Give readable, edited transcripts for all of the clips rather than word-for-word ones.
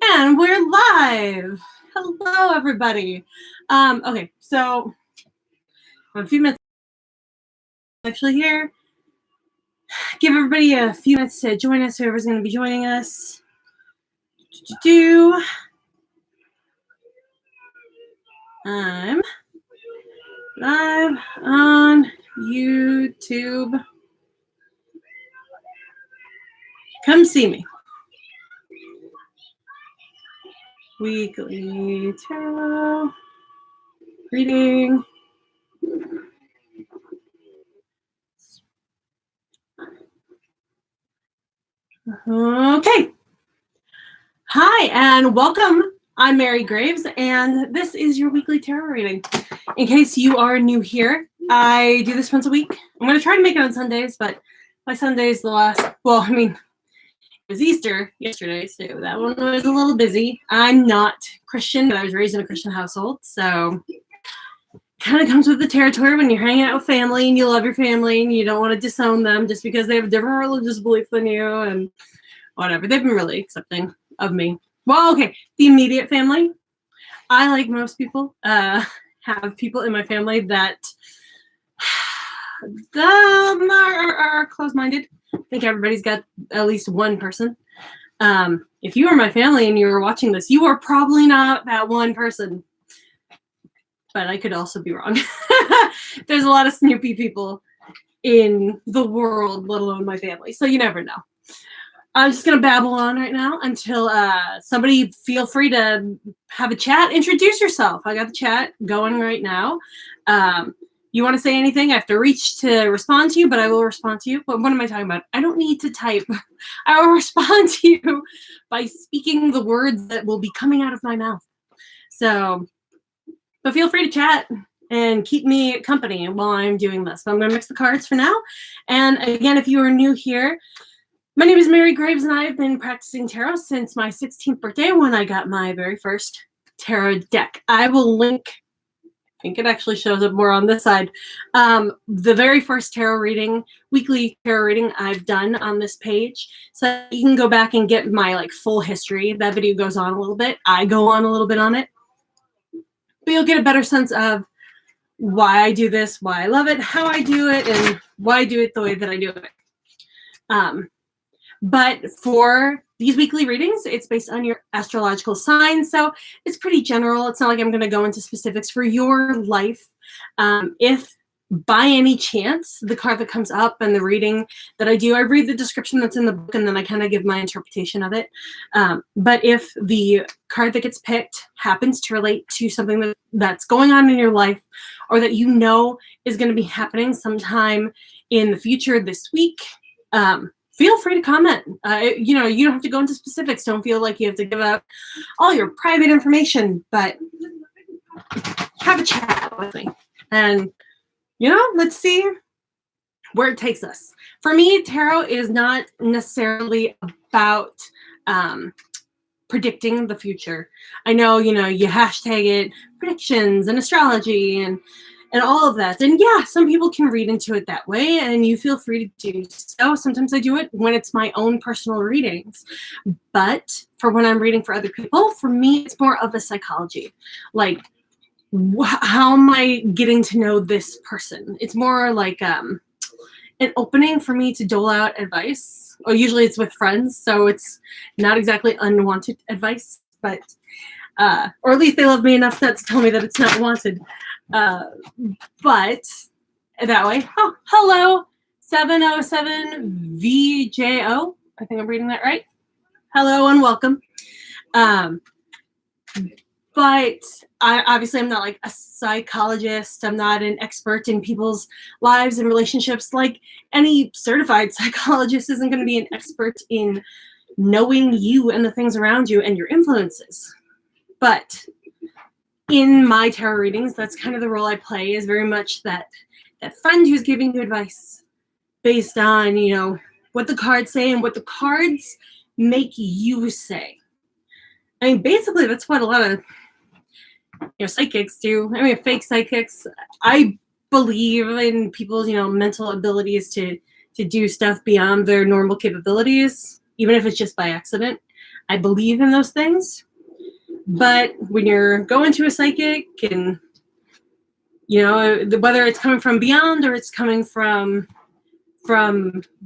And we're live. Hello, everybody. Okay, so a few minutes actually here. Give everybody a few minutes to join us, whoever's going to be joining us. I'm live on YouTube. Come see me. Weekly tarot reading. Okay. Hi, and welcome. I'm Mary Graves, and this is your weekly tarot reading. In case you are new here, I do this once a week. I'm going to try to make it on Sundays, but my Sunday's it was Easter yesterday, so that one was a little busy. I'm not Christian, but I was raised in a Christian household, so kind of comes with the territory when you're hanging out with family and you love your family and you don't want to disown them just because they have a different religious belief than you and whatever. They've been really accepting of me. Well, okay, the immediate family. I, like most people, have people in my family that are closed-minded. I think everybody's got at least one person. If you are my family and you're watching this, you are probably not that one person. But I could also be wrong. There's a lot of snoopy people in the world, let alone my family. So you never know. I'm just going to babble on right now until somebody feel free to have a chat. Introduce yourself. I got the chat going right now. You want to say anything? I have to reach to respond to you, but I will respond to you. But what am I talking about? I don't need to type. I will respond to you by speaking the words that will be coming out of my mouth. So, but feel free to chat and keep me company while I'm doing this. So I'm going to mix the cards for now. And again, if you are new here, my name is Mary Graves, and I have been practicing tarot since my 16th birthday when I got my very first tarot deck. I will link, I think it actually shows up more on this side, the very first tarot reading, weekly tarot reading I've done on this page. So you can go back and get my full history. That video goes on a little bit. I go on a little bit on it. But you'll get a better sense of why I do this, why I love it, how I do it, and why I do it the way that I do it. But for these weekly readings, it's based on your astrological signs, so it's pretty general. It's not like I'm going to go into specifics for your life. If by any chance the card that comes up and the reading that I do, I read the description that's in the book and then I kind of give my interpretation of it. But if the card that gets picked happens to relate to something that's going on in your life or that you know is going to be happening sometime in the future this week, feel free to comment. You don't have to go into specifics. Don't feel like you have to give out all your private information, but have a chat with me. And, let's see where it takes us. For me, tarot is not necessarily about predicting the future. I know, you hashtag it predictions and astrology and all of that. And yeah, some people can read into it that way, and you feel free to do so. Sometimes I do it when it's my own personal readings. But for when I'm reading for other people, for me, it's more of a psychology. How am I getting to know this person? It's more like an opening for me to dole out advice. Or usually it's with friends, so it's not exactly unwanted advice, but or at least they love me enough not to tell me that it's not wanted. But that way. Oh, hello, 707 VJO. I think I'm reading that right. Hello and welcome. But I'm not like a psychologist. I'm not an expert in people's lives and relationships. Like any certified psychologist isn't going to be an expert in knowing you and the things around you and your influences. But in my tarot readings, that's kind of the role I play, is very much that friend who's giving you advice based on, what the cards say and what the cards make you say. I mean, basically, that's what a lot of psychics do. I mean, fake psychics. I believe in people's, mental abilities to do stuff beyond their normal capabilities. even if it's just by accident. I believe in those things. But when you're going to a psychic and, you know, whether it's coming from beyond or it's coming from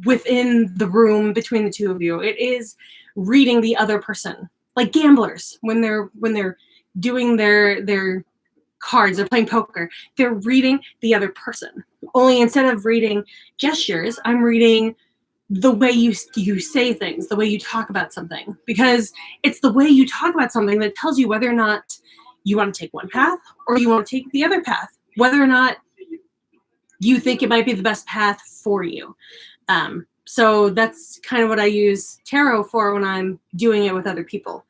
within the room between the two of you, it is reading the other person. Like gamblers, when they're doing their cards, they're playing poker, they're reading the other person. Only instead of reading gestures, I'm reading the way you say things, the way you talk about something, because it's the way you talk about something that tells you whether or not you want to take one path or you want to take the other path, whether or not you think it might be the best path for you. So that's kind of what I use tarot for when I'm doing it with other people.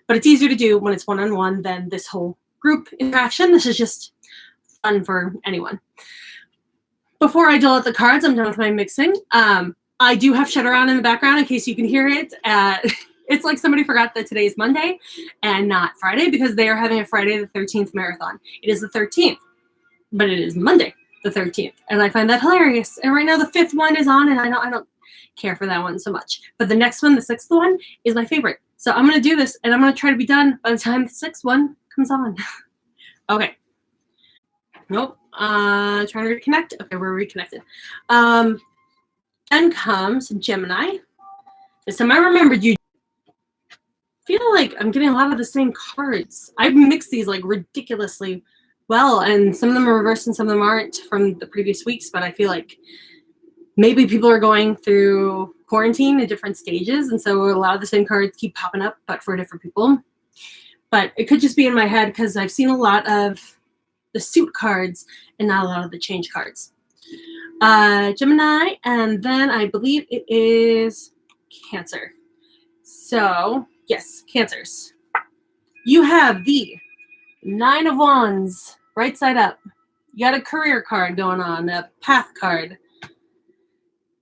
But it's easier to do when it's one-on-one than this whole group interaction. This is just fun for anyone. Before I dole out the cards, I'm done with my mixing. I do have Shutter on in the background in case you can hear it. It's like somebody forgot that today's Monday and not Friday, because they are having a Friday the 13th marathon. It is the 13th, but it is Monday the 13th, and I find that hilarious. And right now the 5th one is on, and I don't care for that one so much. But the next one, the 6th one, is my favorite. So I'm going to do this, and I'm going to try to be done by the time the 6th one comes on. Okay. Nope. Trying to reconnect. Okay, we're reconnected. Then comes Gemini. This time I remembered you. I feel like I'm getting a lot of the same cards. I've mixed these like ridiculously well, and some of them are reversed and some of them aren't from the previous weeks, but I feel like maybe people are going through quarantine at different stages, and so a lot of the same cards keep popping up, but for different people. But it could just be in my head because I've seen a lot of the suit cards and not a lot of the change cards. Gemini, and then I believe it is Cancer. So, yes, Cancers. You have the 9 of Wands, right side up. You got a career card going on, a path card.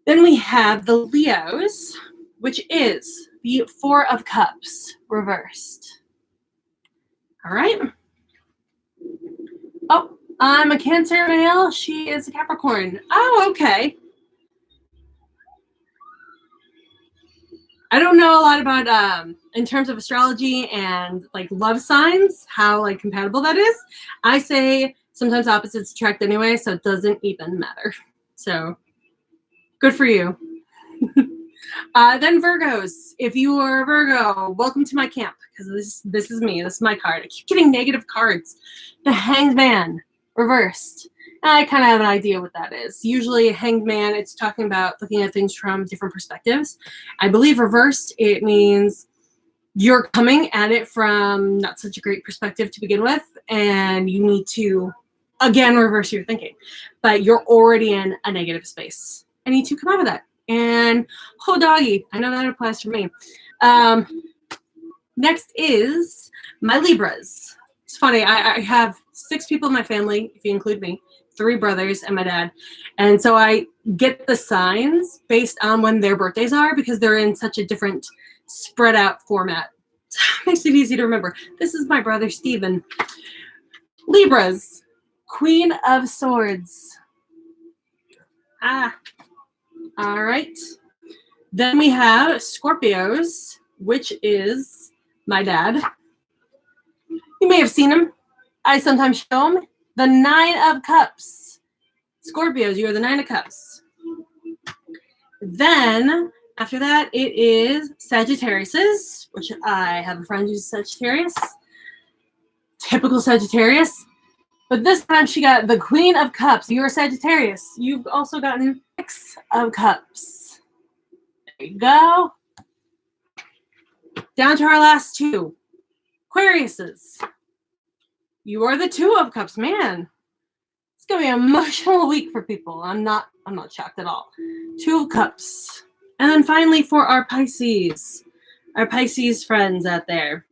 Then we have the Leos, which is the 4 of Cups, reversed. All right. Oh, I'm a Cancer male. She is a Capricorn. Oh, okay. I don't know a lot about, in terms of astrology and like love signs, how like compatible that is. I say sometimes opposites attract anyway, so it doesn't even matter. So good for you. Then Virgos. If you are a Virgo, welcome to my camp, because this is me. This is my card. I keep getting negative cards. The Hanged Man, reversed. I kind of have an idea what that is. Usually a Hanged Man, it's talking about looking at things from different perspectives. I believe reversed, it means you're coming at it from not such a great perspective to begin with, and you need to, again, reverse your thinking. But you're already in a negative space. I need to come out of that. And oh, doggy, I know that applies for me. Next is my Libras. It's funny, I have 6 people in my family, if you include me, 3 brothers and my dad. And so I get the signs based on when their birthdays are, because they're in such a different spread out format. So it makes it easy to remember. This is my brother, Steven. Libras, Queen of Swords. All right. Then we have Scorpios, which is my dad. You may have seen him. I sometimes show him. The 9 of Cups. Scorpios, you are the 9 of Cups. Then, after that, it is Sagittarius, which I have a friend who's Sagittarius. Typical Sagittarius. But this time she got the Queen of Cups. You are Sagittarius. You've also gotten 6 of Cups. There you go. Down to our last 2. Aquariuses. You are the 2 of Cups. Man, it's gonna be an emotional week for people. I'm not shocked at all. 2 of Cups. And then finally for our Pisces friends out there.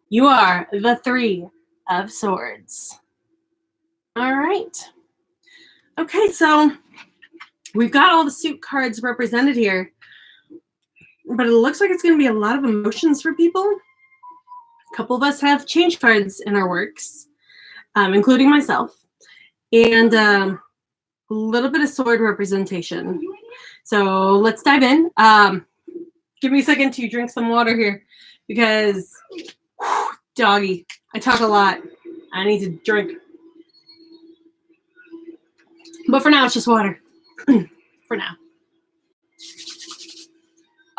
You are the 3 of Swords. All right. Okay, so we've got all the suit cards represented here, but it looks like it's going to be a lot of emotions for people. A couple of us have change cards in our works, including myself, and a little bit of sword representation. So let's dive in. Give me a second to drink some water here because, doggy, I talk a lot. I need to drink. But for now, it's just water. For now.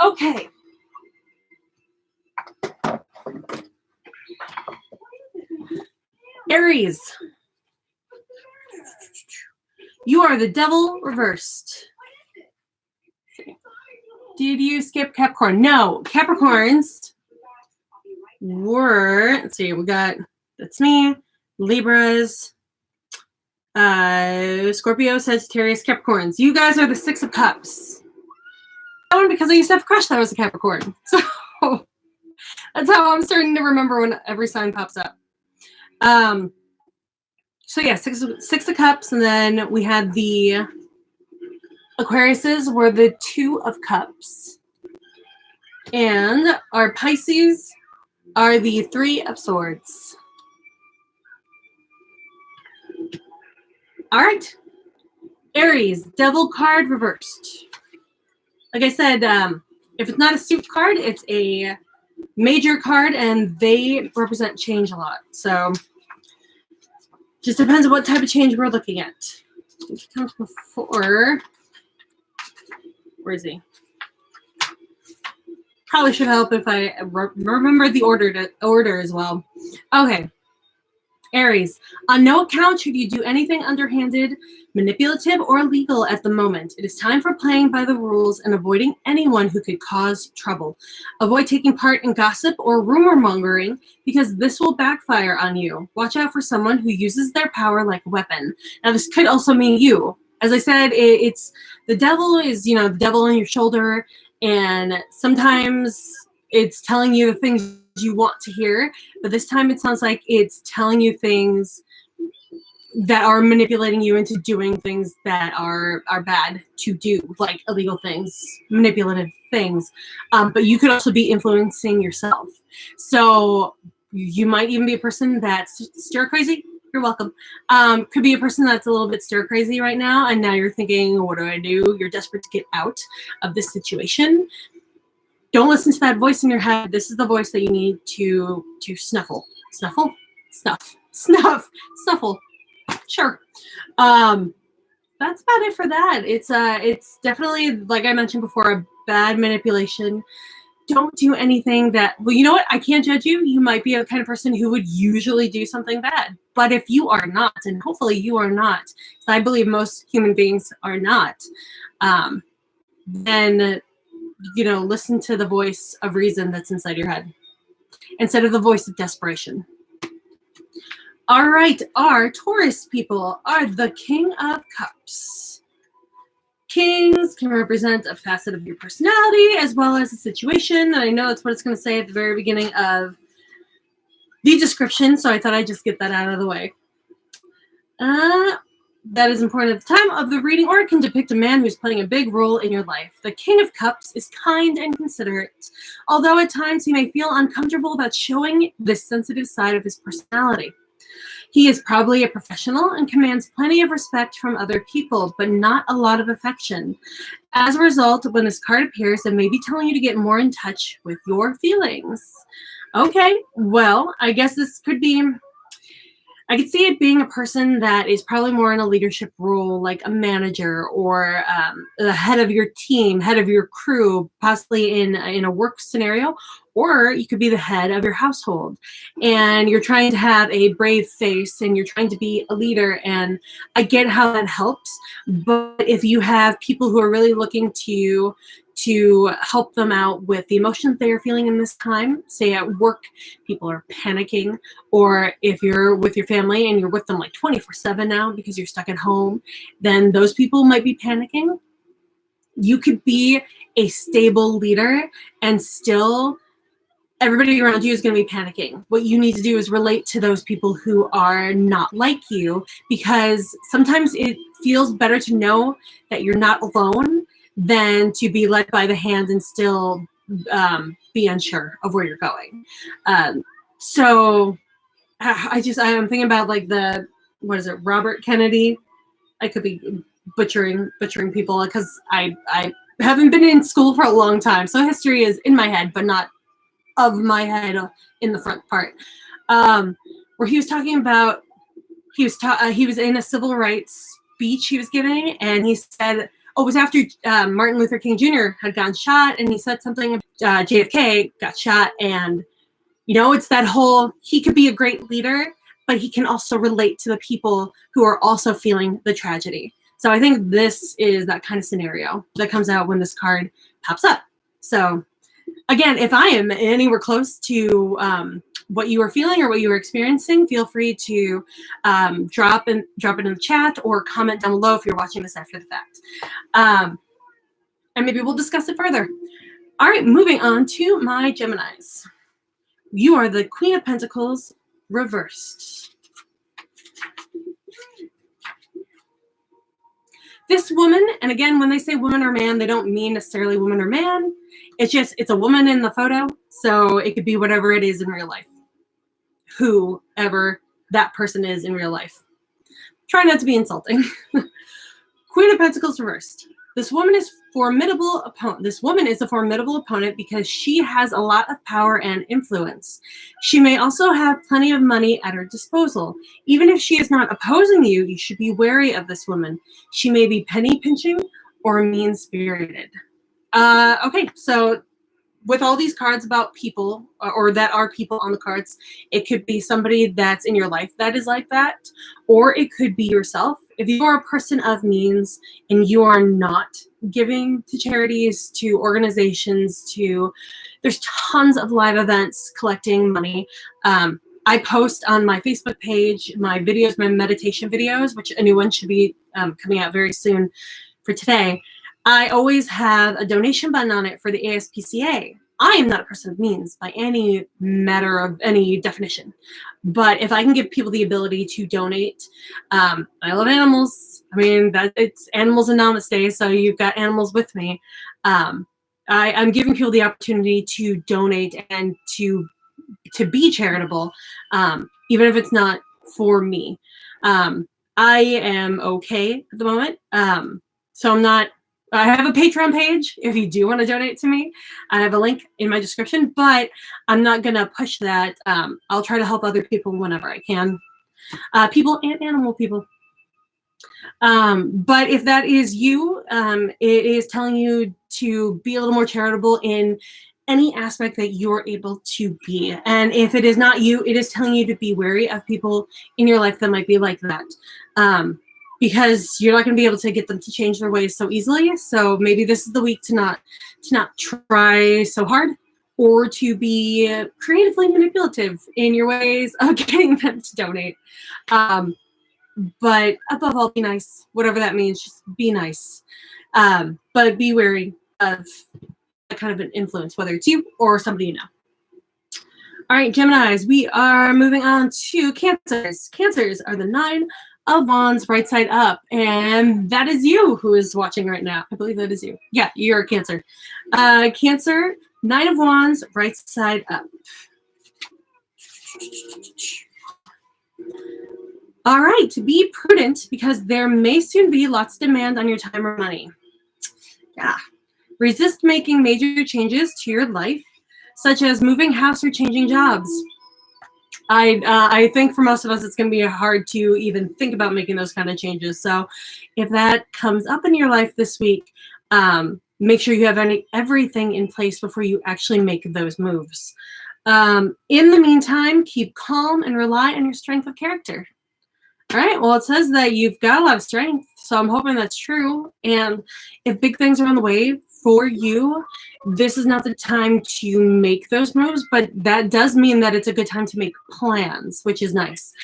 Okay. Aries. You are the devil reversed. Did you skip Capricorn? No. Capricorns were, let's see, we got, that's me, Libras, Scorpio, Sagittarius, Capricorns. You guys are the Six of Cups. That one because I used to have a crush that was a Capricorn. So that's how I'm starting to remember when every sign pops up. So yeah, six of Cups, and then we had the Aquariuses were the Two of Cups, and our Pisces are the Three of Swords. All right, Aries, Devil card reversed. Like I said, if it's not a suit card, it's a major card, and they represent change a lot. So just depends on what type of change we're looking at. It comes before. Where is he? Probably should help if I remember the order as well. Okay. Aries, on no account should you do anything underhanded, manipulative, or illegal at the moment. It is time for playing by the rules and avoiding anyone who could cause trouble. Avoid taking part in gossip or rumor mongering because this will backfire on you. Watch out for someone who uses their power like a weapon. Now, this could also mean you. As I said, it's the devil is, the devil on your shoulder, and sometimes it's telling you the things you want to hear, but this time it sounds like it's telling you things that are manipulating you into doing things that are bad to do, like illegal things, manipulative things. But you could also be influencing yourself. So you might even be a person that's stir crazy. You're welcome. Could be a person that's a little bit stir crazy right now, and now you're thinking, what do I do? You're desperate to get out of this situation. Don't listen to that voice in your head. This is the voice that you need to snuffle. Snuffle? Snuff. Snuff. Snuffle. Sure. That's about it for that. It's definitely, like I mentioned before, a bad manipulation. Don't do anything that, well, you know what? I can't judge you. You might be a kind of person who would usually do something bad. But if you are not, and hopefully you are not, because I believe most human beings are not, then listen to the voice of reason that's inside your head instead of the voice of desperation. All right, our Taurus people are the King of Cups. Kings can represent a facet of your personality as well as a situation. And I know that's what it's going to say at the very beginning of the description, so I thought I'd just get that out of the way. That is important at the time of the reading, or it can depict a man who's playing a big role in your life. The King of Cups is kind and considerate, although at times he may feel uncomfortable about showing this sensitive side of his personality. He is probably a professional and commands plenty of respect from other people, but not a lot of affection. As a result, when this card appears, it may be telling you to get more in touch with your feelings. Okay, well, I guess this could be... I could see it being a person that is probably more in a leadership role, like a manager or the head of your team, head of your crew, possibly in a work scenario, or you could be the head of your household. And you're trying to have a brave face and you're trying to be a leader. And I get how that helps. But if you have people who are really looking to help them out with the emotions they are feeling in this time, say at work, people are panicking, or if you're with your family and you're with them like 24/7 now because you're stuck at home, then those people might be panicking. You could be a stable leader and still everybody around you is going to be panicking. What you need to do is relate to those people who are not like you, because sometimes it feels better to know that you're not alone than to be led by the hand and still be unsure of where you're going. So I'm thinking about like Robert Kennedy. I could be butchering people because I haven't been in school for a long time, so history is in my head, but not of my head in the front part. Where he was talking about he was in a civil rights speech he was giving, and he said, oh, it was after Martin Luther King Jr. had gotten shot, and he said something. JFK got shot, and it's that whole, he could be a great leader, but he can also relate to the people who are also feeling the tragedy. So I think this is that kind of scenario that comes out when this card pops up. So again, if I am anywhere close to what you are feeling or what you are experiencing, feel free to drop it in the chat or comment down below if you're watching this after the fact. And maybe we'll discuss it further. All right, moving on to my Geminis. You are the Queen of Pentacles reversed. This woman, and again, when they say woman or man, they don't mean necessarily woman or man. It's a woman in the photo, so it could be whatever it is in real life. Whoever that person is in real life. Try not to be insulting. Queen of Pentacles reversed. This woman is formidable opponent. This woman is a formidable opponent because she has a lot of power and influence. She may also have plenty of money at her disposal. Even if she is not opposing you, you should be wary of this woman. She may be penny pinching or mean-spirited. Okay, so with all these cards about people, or that are people on the cards, it could be somebody that's in your life that is like that, or it could be yourself. If you are a person of means and you are not giving to charities, to organizations, there's tons of live events collecting money. I post on my Facebook page my videos, my meditation videos, which a new one should be coming out very soon for today. I always have a donation button on it for the ASPCA. I am not a person of means by any matter of any definition. But if I can give people the ability to donate, I love animals. I mean, it's Animals and Namaste, so you've got animals with me. I'm giving people the opportunity to donate and to be charitable, even if it's not for me. I am okay at the moment. So I'm not. I have a Patreon page if you do want to donate to me. I have a link in my description, but I'm not going to push that. I'll try to help other people whenever I can. People and animal people. But if that is you, it is telling you to be a little more charitable in any aspect that you're able to be. And if it is not you, it is telling you to be wary of people in your life that might be like that. Because you're not going to be able to get them to change their ways so easily. So maybe this is the week to not try so hard, or to be creatively manipulative in your ways of getting them to donate. But above all, be nice. Whatever that means, just be nice. But be wary of that kind of an influence, whether it's you or somebody you know. All right, Geminis, we are moving on to Cancers. Cancers are the 9 of Wands right side up, and that is you who is watching right now. I believe that is you. Yeah, you're a Cancer. Cancer, 9 of Wands right side up. All right, be prudent because there may soon be lots of demand on your time or money. Yeah. Resist making major changes to your life, such as moving house or changing jobs. I think for most of us, it's going to be hard to even think about making those kind of changes. So if that comes up in your life this week, make sure you have everything in place before you actually make those moves. In the meantime, keep calm and rely on your strength of character. All right, well, it says that you've got a lot of strength, so I'm hoping that's true. And if big things are on the way for you, this is not the time to make those moves, but that does mean that it's a good time to make plans, which is nice.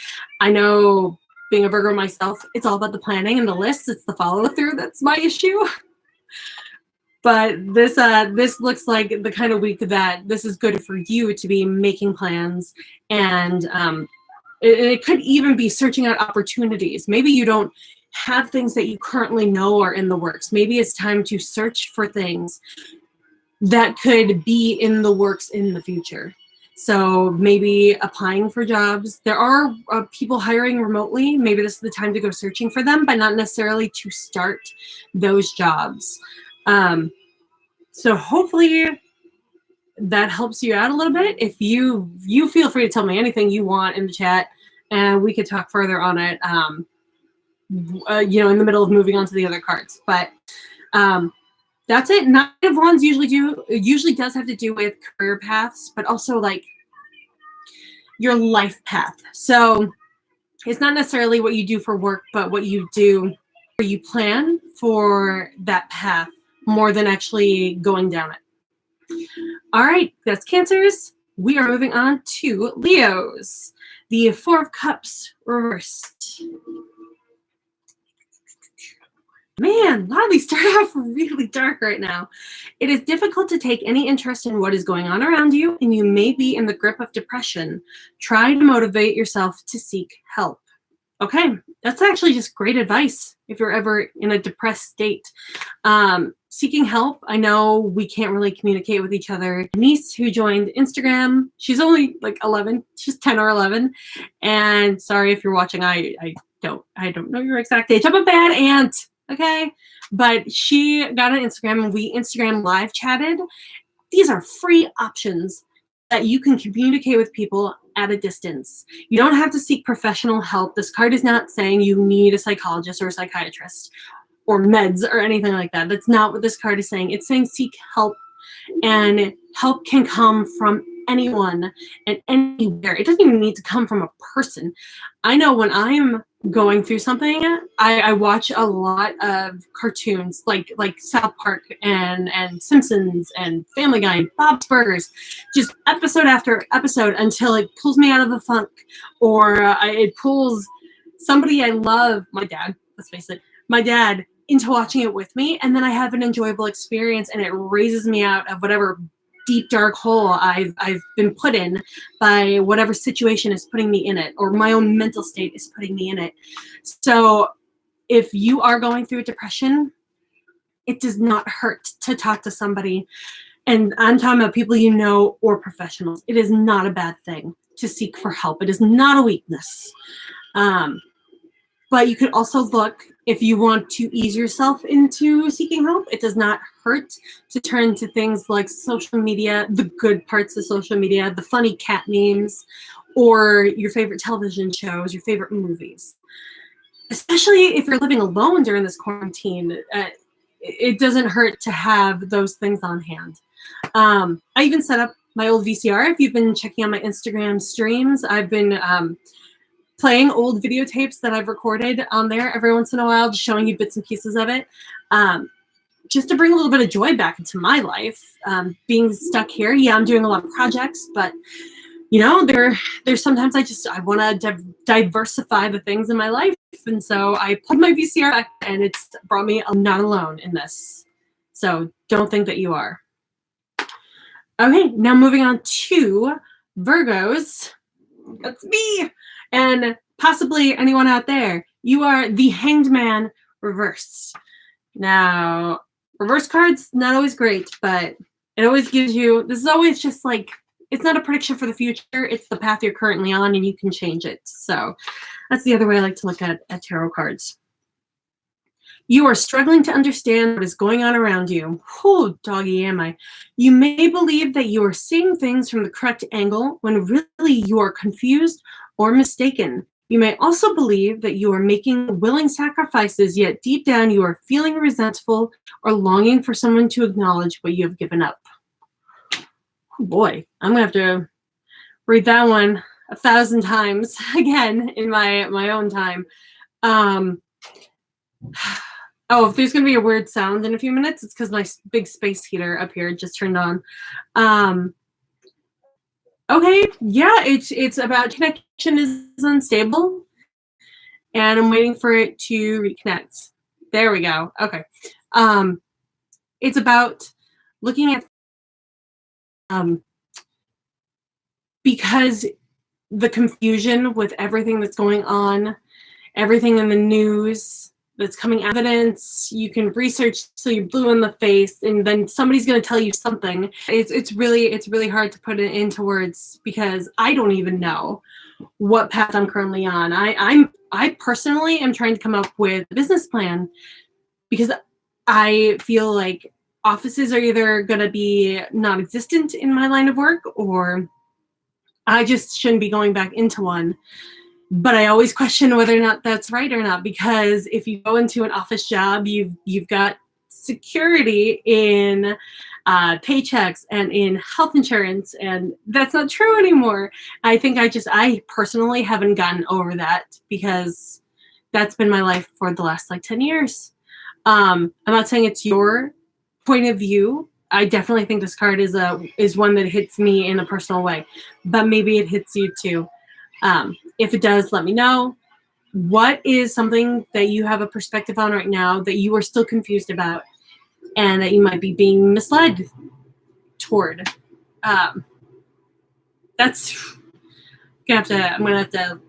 I know, being a Virgo myself, it's all about the planning and the lists. It's the follow-through that's my issue. But this looks like the kind of week that this is good for you to be making plans, and it could even be searching out opportunities. Maybe you don't have things that you currently know are in the works. Maybe it's time to search for things that could be in the works in the future. So maybe applying for jobs. There are people hiring remotely. Maybe this is the time to go searching for them, but not necessarily to start those jobs. So hopefully that helps you out a little bit. If you feel free to tell me anything you want in the chat, and we could talk further on it. In the middle of moving on to the other cards, but that's it. Nine of Wands usually does have to do with career paths, but also like your life path. So it's not necessarily what you do for work, but what you do, or you plan for that path more than actually going down it. All right, that's Cancers. We are moving on to Leos. The Four of Cups reversed. Man, a lot of these start off really dark right now. It is difficult to take any interest in what is going on around you, and you may be in the grip of depression. Try to motivate yourself to seek help. Okay, that's actually just great advice if you're ever in a depressed state. Seeking help, I know we can't really communicate with each other. Denise, who joined Instagram, she's only like 11, she's 10 or 11. And sorry if you're watching, I don't know your exact age. I'm a bad aunt. Okay, but she got on Instagram and we Instagram live chatted. These are free options that you can communicate with people at a distance. You don't have to seek professional help. This card is not saying you need a psychologist or a psychiatrist or meds or anything like that. That's not what this card is saying. It's saying seek help, and help can come from anyone and anywhere. It doesn't even need to come from a person. I know when I'm going through something, I watch a lot of cartoons like South Park and Simpsons and Family Guy and Bob's Burgers, just episode after episode until it pulls me out of the funk, or it pulls somebody I love, my dad, let's face it, my dad, into watching it with me, and then I have an enjoyable experience and it raises me out of whatever deep dark hole I've been put in by whatever situation is putting me in it, or my own mental state is putting me in it. So if you are going through depression, it does not hurt to talk to somebody. And I'm talking about people you know or professionals. It is not a bad thing to seek for help. It is not a weakness. But you could also look, if you want to ease yourself into seeking help, it does not hurt to turn to things like social media, the good parts of social media, the funny cat memes, or your favorite television shows, your favorite movies. Especially if you're living alone during this quarantine, it doesn't hurt to have those things on hand. I even set up my old VCR. If you've been checking out my Instagram streams, I've been playing old videotapes that I've recorded on there every once in a while, just showing you bits and pieces of it, just to bring a little bit of joy back into my life. Being stuck here, yeah, I'm doing a lot of projects, but there's sometimes I want to diversify the things in my life, and so I plugged my VCR back, and it's brought me. I'm not alone in this, so don't think that you are. Okay, now moving on to Virgos. That's me. And possibly anyone out there, you are the Hanged Man reversed. Now, reverse cards, not always great, but it always gives you, this is always just like, it's not a prediction for the future, it's the path you're currently on and you can change it. So that's the other way I like to look at tarot cards. You are struggling to understand what is going on around you. Oh, doggy am I. You may believe that you are seeing things from the correct angle when really you are confused or mistaken. You may also believe that you are making willing sacrifices, yet deep down you are feeling resentful or longing for someone to acknowledge what you have given up. Oh boy, I'm gonna have to read that one 1,000 times again in my own time. Oh, if there's going to be a weird sound in a few minutes, it's because my big space heater up here just turned on. Okay, yeah, it's about connection is unstable, and I'm waiting for it to reconnect. There we go. Okay. It's about looking at because the confusion with everything that's going on, everything in the news that's coming evidence, you can research till you're blue in the face, and then somebody's going to tell you something. It's really hard to put it into words because I don't even know what path I'm currently on. I personally am trying to come up with a business plan because I feel like offices are either going to be non-existent in my line of work, or I just shouldn't be going back into one. But I always question whether or not that's right or not, because if you go into an office job, you've got security in paychecks and in health insurance, and that's not true anymore. I think I personally haven't gotten over that, because that's been my life for the last like 10 years. I'm not saying it's your point of view. I definitely think this card is one that hits me in a personal way, but maybe it hits you too. If it does, let me know. What is something that you have a perspective on right now that you are still confused about and that you might be being misled toward? That's I'm gonna have to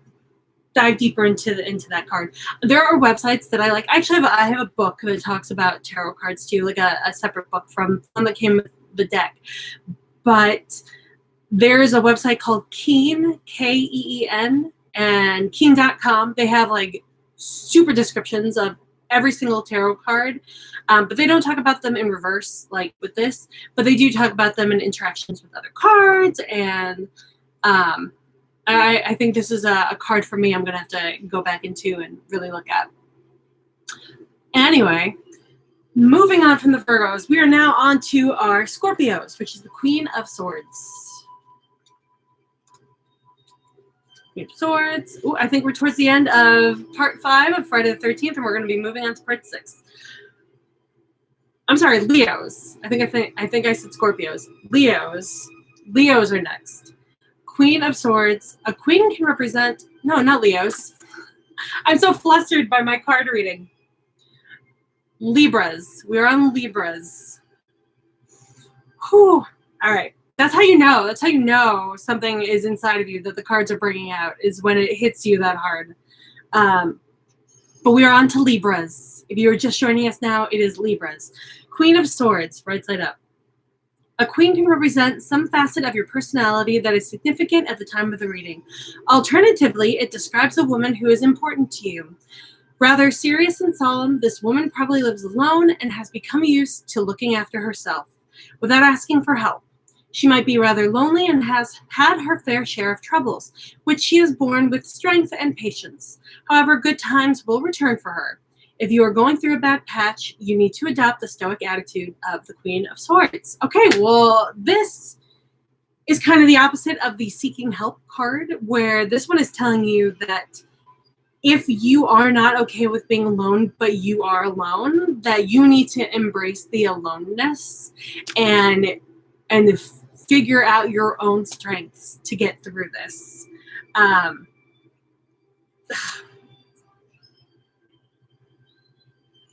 dive deeper into that card. There are websites that I like. Actually, I have a book that talks about tarot cards too, like a separate book from one that came with the deck. But there's a website called Keen, Keen, and Keen.com. They have like super descriptions of every single tarot card, but they don't talk about them in reverse like with this, but they do talk about them in interactions with other cards. And I think this is a card for me I'm going to have to go back into and really look at. Anyway, moving on from the Virgos, we are now on to our Scorpios, which is the Queen of Swords. Queen of Swords. Ooh, I think we're towards the end of part 5 of Friday the 13th, and we're going to be moving on to part 6. I'm sorry, Leos. I think I said Scorpios. Leos are next. Queen of Swords. A queen can represent... No, not Leos. I'm so flustered by my card reading. Libras. We're on Libras. Whew. All right. That's how you know. That's how you know something is inside of you that the cards are bringing out, is when it hits you that hard. But we are on to Libras. If you're just joining us now, it is Libras. Queen of Swords, right side up. A queen can represent some facet of your personality that is significant at the time of the reading. Alternatively, it describes a woman who is important to you. Rather serious and solemn, this woman probably lives alone and has become used to looking after herself without asking for help. She might be rather lonely and has had her fair share of troubles, which she has borne with strength and patience. However, good times will return for her. If you are going through a bad patch, you need to adopt the stoic attitude of the Queen of Swords. Okay, well, this is kind of the opposite of the seeking help card, where this one is telling you that if you are not okay with being alone, but you are alone, that you need to embrace the aloneness and figure out your own strengths to get through this.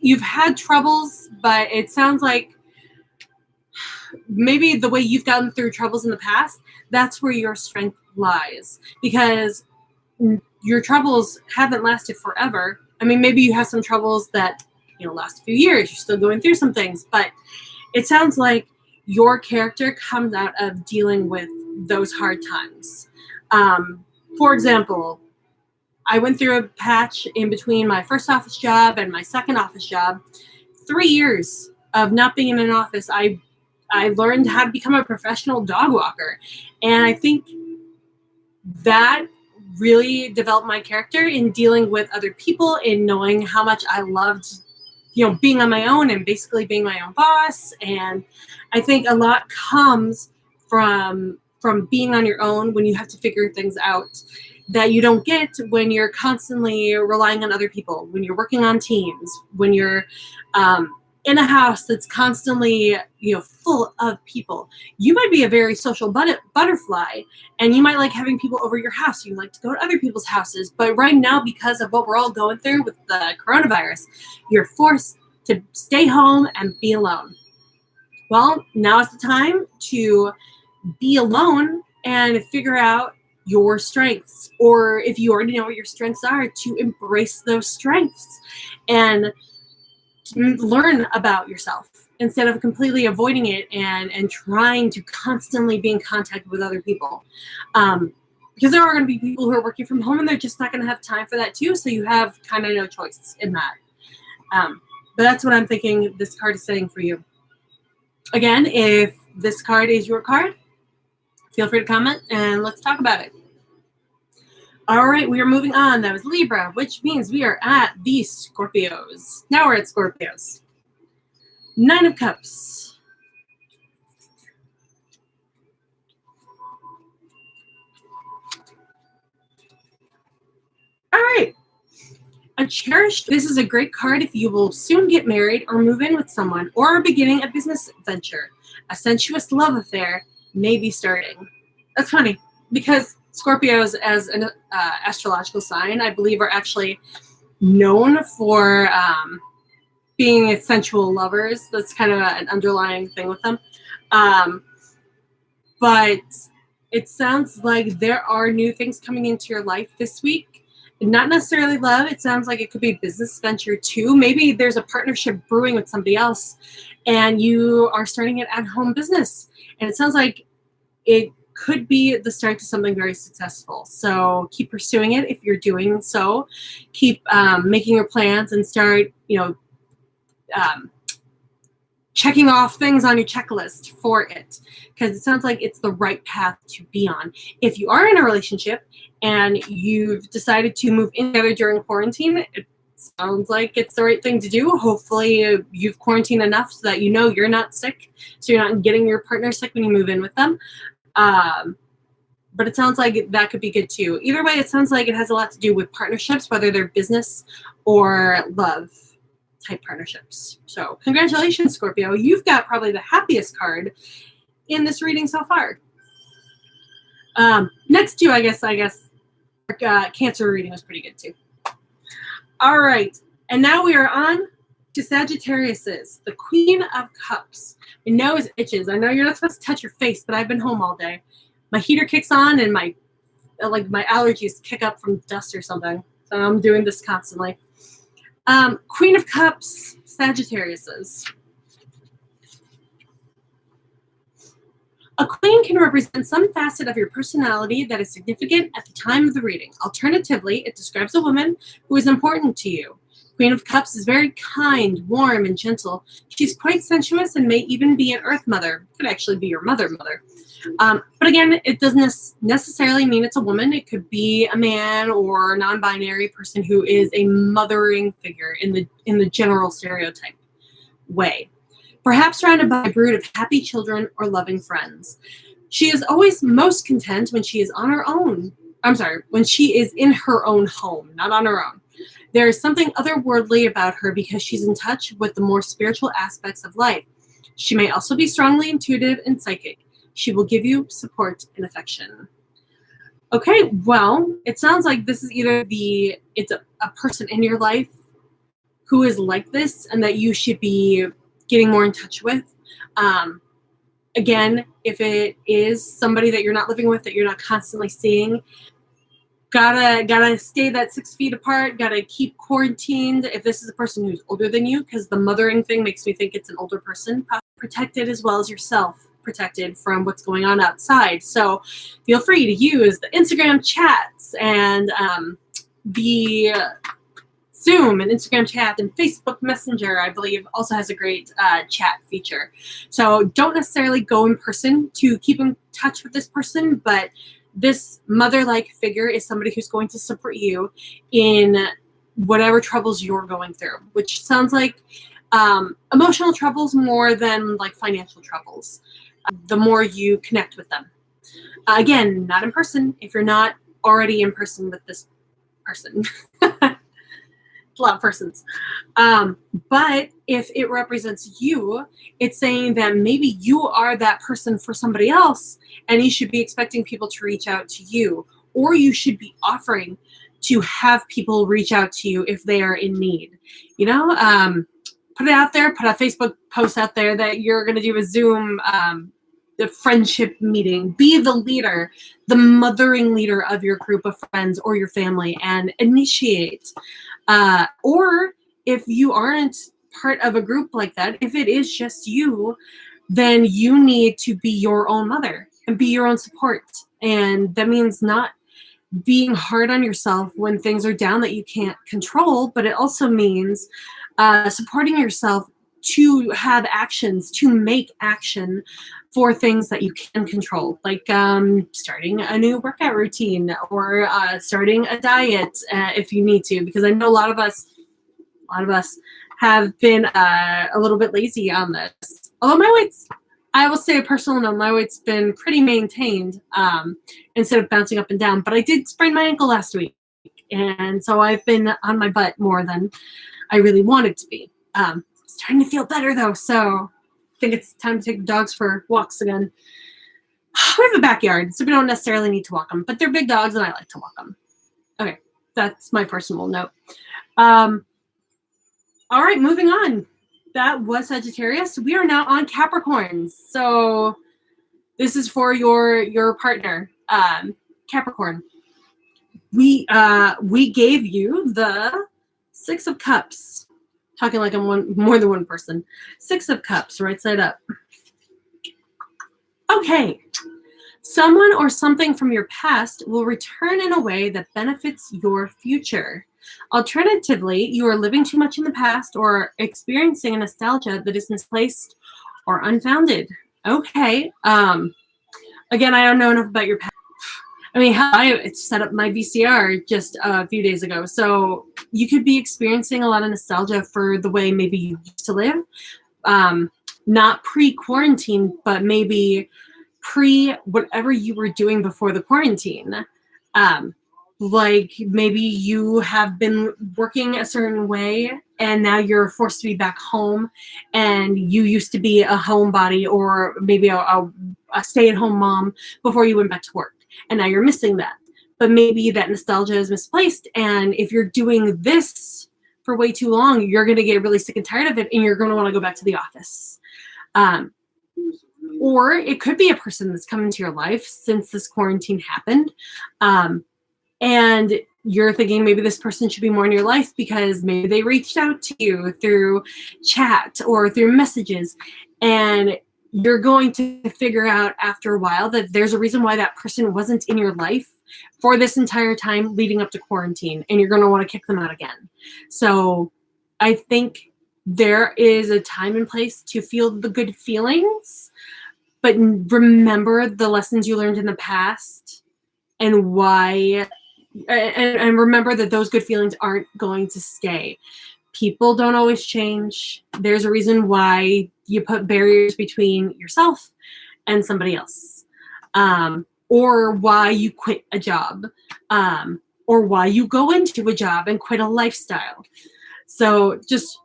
You've had troubles, but it sounds like maybe the way you've gotten through troubles in the past, that's where your strength lies, because your troubles haven't lasted forever. I mean, maybe you have some troubles that, last a few years, you're still going through some things, but it sounds like your character comes out of dealing with those hard times. For example, I went through a patch in between my first office job and my second office job. 3 years of not being in an office, I learned how to become a professional dog walker. And I think that really developed my character in dealing with other people, in knowing how much I loved, being on my own and basically being my own boss. And I think a lot comes from being on your own when you have to figure things out that you don't get when you're constantly relying on other people, when you're working on teams, when you're in a house that's constantly, full of people. You might be a very social butterfly, and you might like having people over your house. You like to go to other people's houses. But right now, because of what we're all going through with the coronavirus, you're forced to stay home and be alone. Well, now is the time to be alone and figure out your strengths, or if you already know what your strengths are, to embrace those strengths and learn about yourself instead of completely avoiding it and trying to constantly be in contact with other people. Because there are going to be people who are working from home and they're just not going to have time for that too. So you have kind of no choice in that. But that's what I'm thinking this card is saying for you. Again, if this card is your card, feel free to comment and let's talk about it. All right, we are moving on. That was Libra, which means we are at the Scorpios. Now we're at Scorpios. 9 of Cups. All right. A cherished. This is a great card if you will soon get married or move in with someone or are beginning a business venture. A sensuous love affair may be starting. That's funny because Scorpios as an astrological sign, I believe, are actually known for being sensual lovers. That's kind of an underlying thing with them. But it sounds like there are new things coming into your life this week. Not necessarily love. It sounds like it could be a business venture too. Maybe there's a partnership brewing with somebody else and you are starting an at-home business. And it sounds like it could be the start to something very successful. So keep pursuing it if you're doing so. Keep making your plans and start, checking off things on your checklist for it, because it sounds like it's the right path to be on. If you are in a relationship and you've decided to move in together during quarantine, it sounds like it's the right thing to do. Hopefully you've quarantined enough so that you know you're not sick, so you're not getting your partner sick when you move in with them. But it sounds like that could be good too. Either way, it sounds like it has a lot to do with partnerships, whether they're business or love type partnerships. So congratulations, Scorpio. You've got probably the happiest card in this reading so far. Next to, I guess Cancer reading was pretty good too. All right. And now we are on to Sagittarius's, the Queen of Cups. My nose itches. I know you're not supposed to touch your face, but I've been home all day. My heater kicks on and my allergies kick up from dust or something. So I'm doing this constantly. Queen of Cups, Sagittarius's. A queen can represent some facet of your personality that is significant at the time of the reading. Alternatively, it describes a woman who is important to you. Queen of Cups is very kind, warm, and gentle. She's quite sensuous and may even be an Earth mother. Could actually be your mother. But again, it doesn't necessarily mean it's a woman. It could be a man or a non-binary person who is a mothering figure in the general stereotype way. Perhaps surrounded by a brood of happy children or loving friends. She is always most content when she is on her own. When she is in her own home, not on her own. There is something otherworldly about her because she's in touch with the more spiritual aspects of life. She may also be strongly intuitive and psychic. She will give you support and affection. Okay, well, it sounds like this is either it's a person in your life who is like this and that you should be getting more in touch with. Again, if it is somebody that you're not living with, that you're not constantly seeing, gotta stay that 6 feet apart, gotta keep quarantined. If this is a person who's older than you, because the mothering thing makes me think it's an older person, protected as well as yourself, protected from what's going on outside. So feel free to use the Instagram chats and the Zoom and Instagram chat and Facebook Messenger, I believe, also has a great chat feature. So don't necessarily go in person to keep in touch with this person, but this mother-like figure is somebody who's going to support you in whatever troubles you're going through, which sounds like emotional troubles more than like financial troubles. The more you connect with them. Again, not in person if you're not already in person with this person. A lot of persons. But if it represents you, it's saying that maybe you are that person for somebody else and you should be expecting people to reach out to you, or you should be offering to have people reach out to you if they are in need. Put it out there, put a Facebook post out there that you're going to do a Zoom the friendship meeting. Be the leader, the mothering leader of your group of friends or your family, and initiate. Or if you aren't part of a group like that, if it is just you, then you need to be your own mother and be your own support. And that means not being hard on yourself when things are down that you can't control, but it also means supporting yourself to have actions, to make action for things that you can control, like starting a new workout routine or starting a diet if you need to, because I know a lot of us have been a little bit lazy on this. Although my weight's, I will say a personal note, my weight's been pretty maintained instead of bouncing up and down. But I did sprain my ankle last week, and so I've been on my butt more than I really wanted to be. Starting to feel better though, so I think it's time to take the dogs for walks again. We have a backyard, so we don't necessarily need to walk them, but they're big dogs and I like to walk them. Okay, that's my personal note. All right, moving on. That was Sagittarius. We are now on Capricorn. So this is for your partner, Capricorn. We gave you the Six of Cups. Talking like I'm more than one person. Six of Cups, right side up. Okay. Someone or something from your past will return in a way that benefits your future. Alternatively, you are living too much in the past or experiencing a nostalgia that is misplaced or unfounded. Okay. Again, I don't know enough about your past. I mean, I set up my VCR just a few days ago. So you could be experiencing a lot of nostalgia for the way maybe you used to live. Not pre-quarantine, but maybe whatever you were doing before the quarantine. Like maybe you have been working a certain way and now you're forced to be back home, and you used to be a homebody or maybe a stay-at-home mom before you went back to work. And now you're missing that. But maybe that nostalgia is misplaced. And if you're doing this for way too long, you're going to get really sick and tired of it, and you're going to want to go back to the office. Or it could be a person that's come into your life since this quarantine happened. And you're thinking maybe this person should be more in your life because maybe they reached out to you through chat or through messages. And you're going to figure out after a while that there's a reason why that person wasn't in your life for this entire time leading up to quarantine, and you're going to want to kick them out again. So I think there is a time and place to feel the good feelings, but remember the lessons you learned in the past and why, and remember that those good feelings aren't going to stay. People don't always change. There's a reason why you put barriers between yourself and somebody else, or why you quit a job, or why you go into a job and quit a lifestyle. So just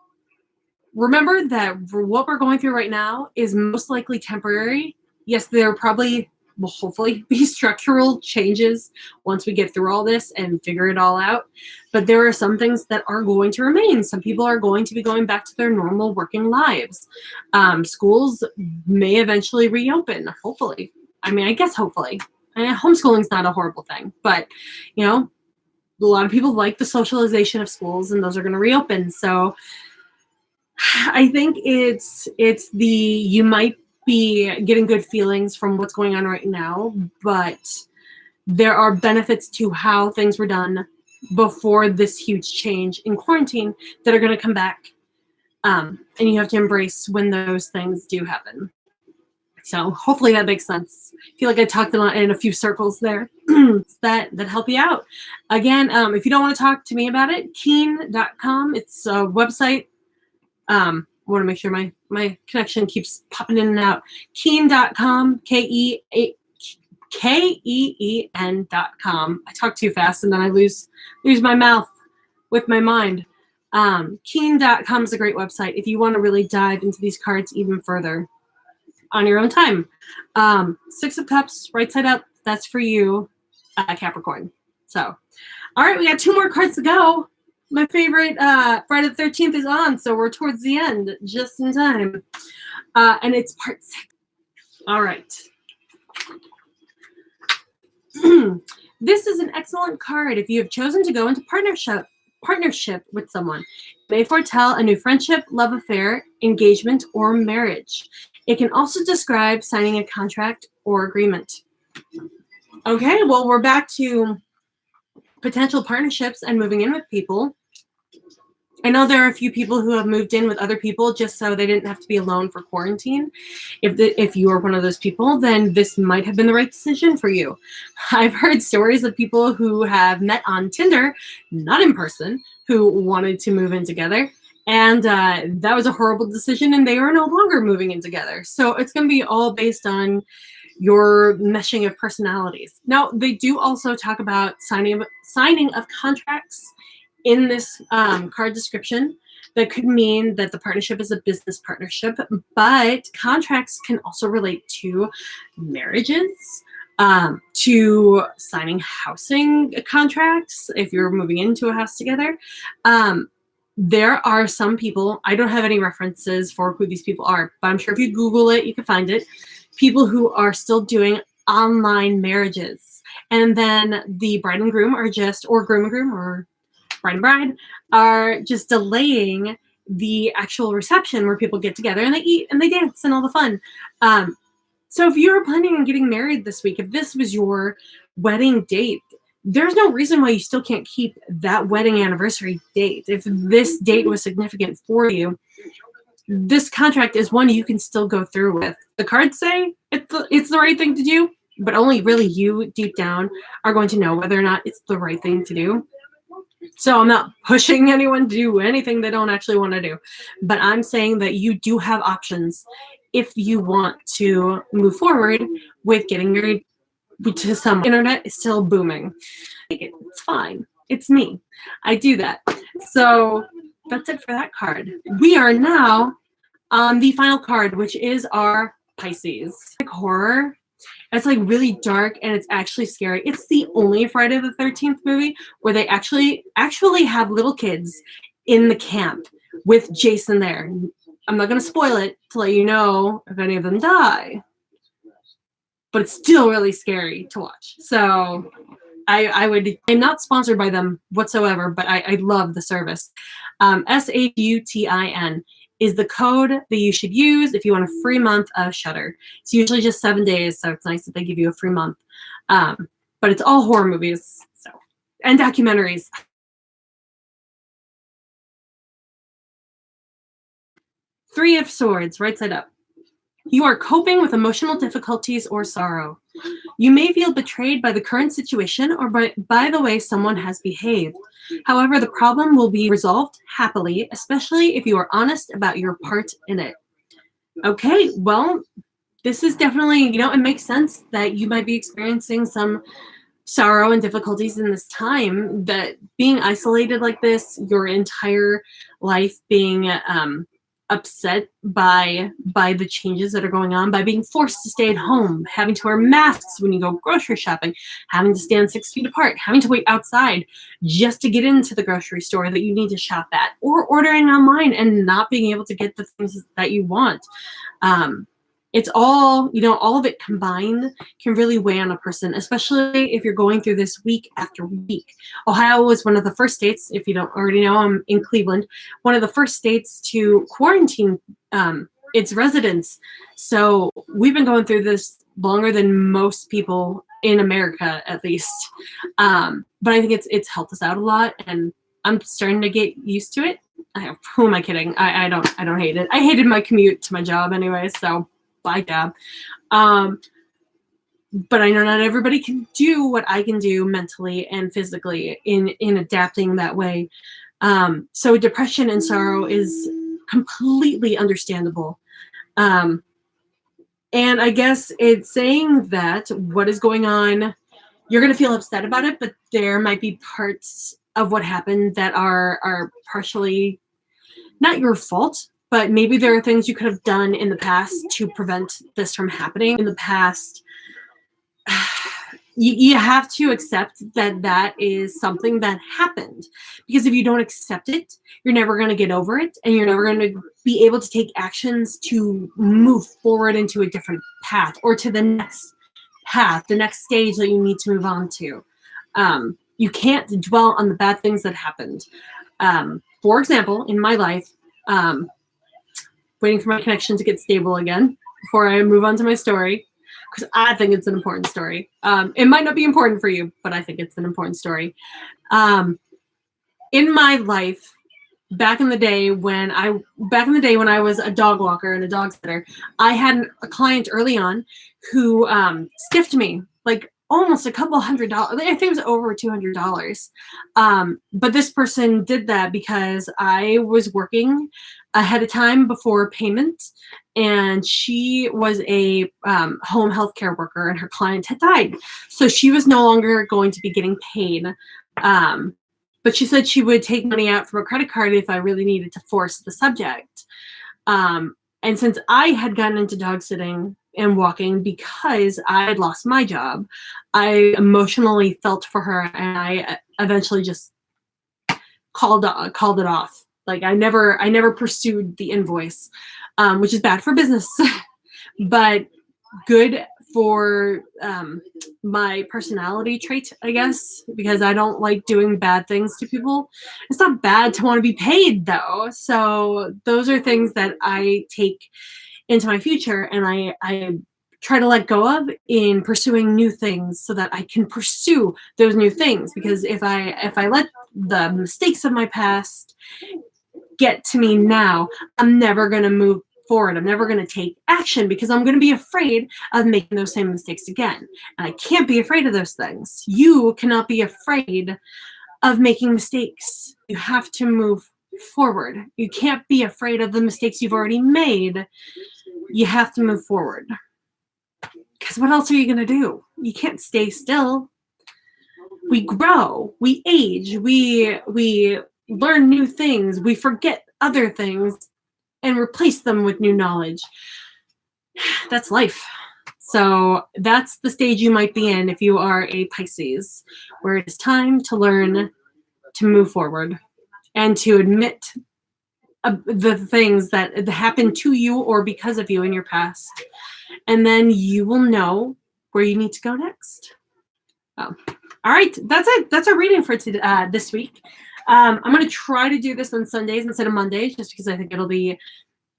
remember that what we're going through right now is most likely temporary. Yes, there probably will hopefully be structural changes once we get through all this and figure it all out. But there are some things that are going to remain. Some people are going to be going back to their normal working lives. Schools may eventually reopen, hopefully. I mean, I guess hopefully. Homeschooling is not a horrible thing, but you know, a lot of people like the socialization of schools, and those are going to reopen. So I think it's the, you might be getting good feelings from what's going on right now, but there are benefits to how things were done before this huge change in quarantine that are going to come back, and you have to embrace when those things do happen. So hopefully that makes sense. I feel like I talked in a few circles there that help you out. Again, if you don't want to talk to me about it, keen.com. It's a website. I want to make sure my connection keeps popping in and out. Keen.com, KEEN.com. I talk too fast and then I lose my mouth with my mind. Keen.com is a great website if you want to really dive into these cards even further on your own time. Six of Cups, right side up. That's for you, Capricorn. So, all right, we got 2 more cards to go. My favorite Friday the 13th is on, so we're towards the end, just in time. And it's part 6. All right. This is an excellent card if you have chosen to go into partnership with someone. It may foretell a new friendship, love affair, engagement, or marriage. It can also describe signing a contract or agreement. Okay, well, we're back to potential partnerships and moving in with people. I know there are a few people who have moved in with other people just so they didn't have to be alone for quarantine. If you are one of those people, then this might have been the right decision for you. I've heard stories of people who have met on Tinder, not in person, who wanted to move in together. And that was a horrible decision, and they are no longer moving in together. So it's going to be all based on your meshing of personalities. Now, they do also talk about signing of contracts in this card description. That could mean that the partnership is a business partnership, but contracts can also relate to marriages, to signing housing contracts if you're moving into a house together. There are some people, I don't have any references for who these people are, but I'm sure if you Google it, you can find it. People who are still doing online marriages. And then the bride and groom are just, or groom and groom, or bride and bride, are just delaying the actual reception where people get together and they eat and they dance and all the fun. So if you're planning on getting married this week, if this was your wedding date, there's no reason why you still can't keep that wedding anniversary date. If this date was significant for you, this contract is one you can still go through with. The cards say it's the right thing to do, but only really you deep down are going to know whether or not it's the right thing to do. So I'm not pushing anyone to do anything they don't actually want to do, but I'm saying that you do have options if you want to move forward with getting married to someone. Internet is still booming. It's fine. It's me. I do that. So that's it for that card. We are now on the final card, which is our Pisces. Like horror. It's like really dark and it's actually scary. It's the only Friday the 13th movie where they actually have little kids in the camp with Jason there. I'm not going to spoil it to let you know if any of them die, but it's still really scary to watch. So I'm not sponsored by them whatsoever, but I love the service. SAUTIN is the code that you should use if you want a free month of Shudder. It's usually just 7 days, so it's nice that they give you a free month. But it's all horror movies, and documentaries. Three of Swords, right side up. You are coping with emotional difficulties or sorrow. You may feel betrayed by the current situation or by the way someone has behaved. However, the problem will be resolved happily, especially if you are honest about your part in it. Okay, well, this is definitely, it makes sense that you might be experiencing some sorrow and difficulties in this time, that being isolated like this, your entire life being upset by the changes that are going on, by being forced to stay at home, having to wear masks when you go grocery shopping, having to stand 6 feet apart, having to wait outside just to get into the grocery store that you need to shop at, or ordering online and not being able to get the things that you want. It's all, all of it combined can really weigh on a person, especially if you're going through this week after week. Ohio was one of the first states, if you don't already know, I'm in Cleveland, one of the first states to quarantine its residents. So we've been going through this longer than most people in America, at least. But I think it's helped us out a lot, and I'm starting to get used to it. Who am I kidding? I don't hate it. I hated my commute to my job anyway, so bye, job. But I know not everybody can do what I can do mentally and physically in adapting that way. So depression and sorrow is completely understandable. And I guess it's saying that what is going on, you're going to feel upset about it, but there might be parts of what happened that are partially not your fault, but maybe there are things you could have done in the past to prevent this from happening. In the past, you have to accept that is something that happened. Because if you don't accept it, you're never going to get over it, and you're never going to be able to take actions to move forward into a different path or to the next path, the next stage that you need to move on to. You can't dwell on the bad things that happened. For example, in my life, waiting for my connection to get stable again before I move on to my story, because I think it's an important story. It might not be important for you, but I think it's an important story. In my life, back in the day when I was a dog walker and a dog sitter, I had a client early on who stiffed me like almost a couple $100. I think it was over $200. But this person did that because I was working ahead of time before payment, and she was a home healthcare worker, and her client had died, so she was no longer going to be getting paid. But she said she would take money out from a credit card if I really needed to force the subject. And since I had gotten into dog sitting and walking because I had lost my job, I emotionally felt for her, and I eventually just called it off. Like I never pursued the invoice, which is bad for business, but good for my personality trait, I guess, because I don't like doing bad things to people. It's not bad to want to be paid, though. So those are things that I take into my future, and I try to let go of in pursuing new things so that I can pursue those new things. Because if I let the mistakes of my past get to me now, I'm never going to move forward. I'm never going to take action because I'm going to be afraid of making those same mistakes again. And I can't be afraid of those things. You cannot be afraid of making mistakes. You have to move forward. You can't be afraid of the mistakes you've already made. You have to move forward. Because what else are you going to do? You can't stay still. We grow, we age, we learn new things, we forget other things and replace them with new knowledge. That's life. So that's the stage you might be in if you are a Pisces, where it is time to learn to move forward and to admit the things that happened to you or because of you in your past. And then you will know where you need to go next. Oh. All right, that's it. That's our reading for today, this week. I'm going to try to do this on Sundays instead of Mondays, just because I think it'll be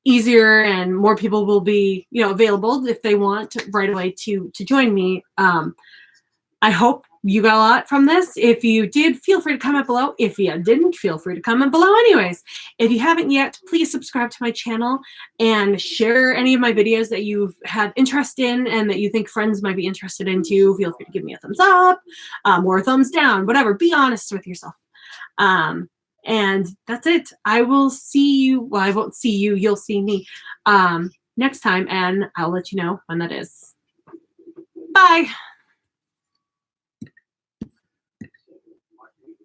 easier and more people will be, available if they want right away to join me. I hope you got a lot from this. If you did, feel free to comment below. If you didn't, feel free to comment below anyways. If you haven't yet, please subscribe to my channel and share any of my videos that you've had interest in and that you think friends might be interested in too. Feel free to give me a thumbs up or a thumbs down, whatever. Be honest with yourself. And that's it. I will see you. Well, I won't see you. You'll see me next time, and I'll let you know when that is. Bye.